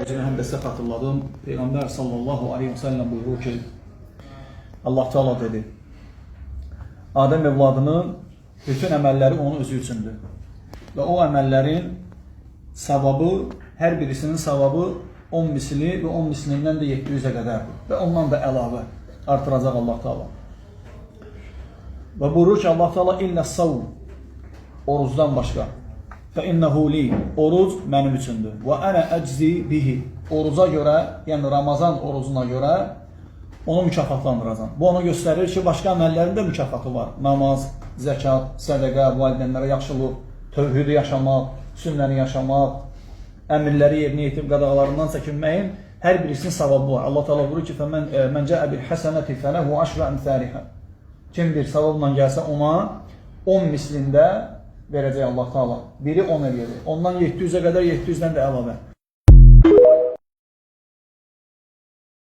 Özünə həm də sizə xatırladım. Peyğəmbər sallallahu aleyhi və səlləm buyurur ki, Allah Teala dedi, Adəm evladının bütün əməlləri onun özü üçündür. Və o əməllərin savabı, hər birisinin savabı 10 misli və 10 mislindən də 700-ə qədərdir. Və ondan da əlavə artıracaq Allah Teala. Və buyurur ki, Allah Teala illə savm, orucdan başqa. فَإِنَّهُ لِي Oruc mənim üçündür. وَأَنَا أَجْزِي bihi Oruca görə, yəni Ramazan orucuna görə onu mükafatlandıracam. Bu onu göstərir ki, başqa əməllərin də mükafatı var. Namaz, zəkat, sədəqə, valideynlərə yaxşılıq, tövhidi yaşamaq, sünnəni yaşamaq, əmirləri yerinə yetirib qadağalarından çəkinməyin hər birisinin savabı var. Allah Teala buyurur ki, "Mən cəə bil həsənəti fələhu aşru əmsəliha." Kim bir savabla gəlsə ona 10 mislində verəcək Allah Teala. Biri 10 eləyəcək. Ondan 700-ə qədər 700-dən də əlavə.